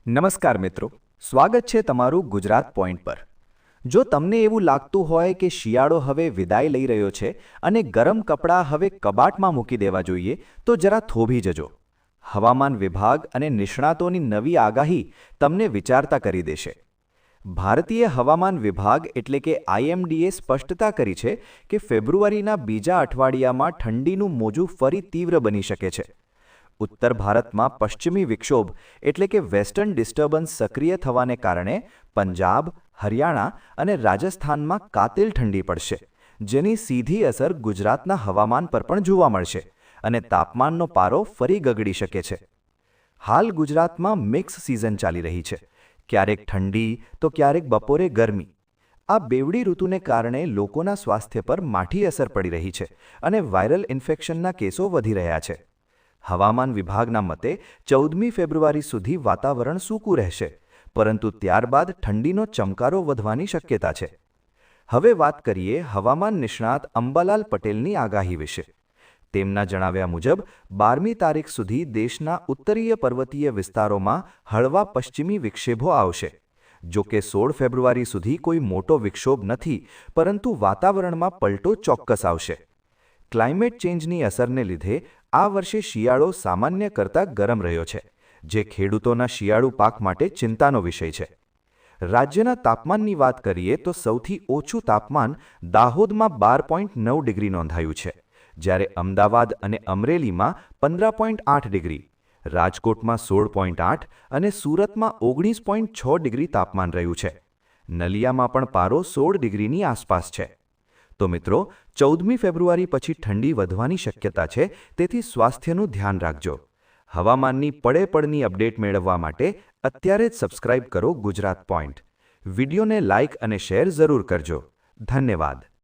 નમસ્કાર મિત્રો, સ્વાગત છે તમારું ગુજરાત પોઈન્ટ પર। જો તમને એવું લાગતું હોય કે શિયાળો હવે વિદાય લઈ રહ્યો છે અને ગરમ કપડાં હવે કબાટમાં મૂકી દેવા જોઈએ, તો જરા થોભી જજો। હવામાન વિભાગ અને નિષ્ણાતોની નવી આગાહી તમને વિચારતા કરી દેશે। ભારતીય હવામાન વિભાગ એટલે કે IMDએ સ્પષ્ટતા કરી છે કે ફેબ્રુઆરીના બીજા અઠવાડિયામાં ઠંડીનું મોજું ફરી તીવ્ર બની શકે છે। ઉત્તર ભારતમાં પશ્ચિમી વિક્ષોભ એટલે કે વેસ્ટર્ન ડિસ્ટર્બન્સ સક્રિય થવાને કારણે પંજાબ, હરિયાણા અને રાજસ્થાનમાં કાતિલ ઠંડી પડશે, જેની સીધી અસર ગુજરાતના હવામાન પર પણ જોવા મળશે અને તાપમાનનો પારો ફરી ગગડી શકે છે। હાલ ગુજરાતમાં મિક્સ સિઝન ચાલી રહી છે, ક્યારેક ઠંડી તો ક્યારેક બપોરે ગરમી। આ બેવડી ઋતુને કારણે લોકોના સ્વાસ્થ્ય પર માઠી અસર પડી રહી છે અને વાયરલ ઇન્ફેક્શનના કેસો વધી રહ્યા છે। હવામાન વિભાગના મતે 14મી ફેબ્રુઆરી સુધી વાતાવરણ સૂકું રહેશે, પરંતુ ત્યારબાદ ઠંડીનો ચમકારો વધવાની શક્યતા છે। હવે વાત કરીએ હવામાન નિષ્ણાત અંબાલાલ પટેલની આગાહી વિશે। તેમના જણાવ્યા મુજબ 12મી તારીખ સુધી દેશના ઉત્તરીય પર્વતીય વિસ્તારોમાં હળવા પશ્ચિમી વિક્ષેપો આવશે। જો કે 16 ફેબ્રુઆરી સુધી કોઈ મોટો વિક્ષોભ નથી, પરંતુ વાતાવરણમાં પલટો ચોક્કસ આવશે। ક્લાઇમેટ ચેન્જની અસરને લીધે આ વર્ષે શિયાળો સામાન્ય કરતાં ગરમ રહ્યો છે, જે ખેડૂતોના શિયાળુ પાક માટે ચિંતાનો વિષય છે। રાજ્યના તાપમાનની વાત કરીએ તો સૌથી ઓછું તાપમાન દાહોદમાં 12.9 ડિગ્રી નોંધાયું છે, જ્યારે અમદાવાદ અને અમરેલીમાં 15.8 ડિગ્રી, રાજકોટમાં 16.8 અને સુરતમાં 19.6 ડિગ્રી તાપમાન રહ્યું છે। નલિયામાં પણ પારો 16 ડિગ્રીની આસપાસ છે। તો મિત્રો, 14મી ફેબ્રુઆરી પછી ઠંડી વધવાની શક્યતા છે, તેથી સ્વાસ્થ્યનું ધ્યાન રાખજો। હવામાનની પળે-પળની અપડેટ મેળવવા માટે અત્યારે જ સબસ્ક્રાઇબ કરો ગુજરાત પોઈન્ટ। વિડીયોને લાઇક અને શેર જરૂર કરજો। ધન્યવાદ।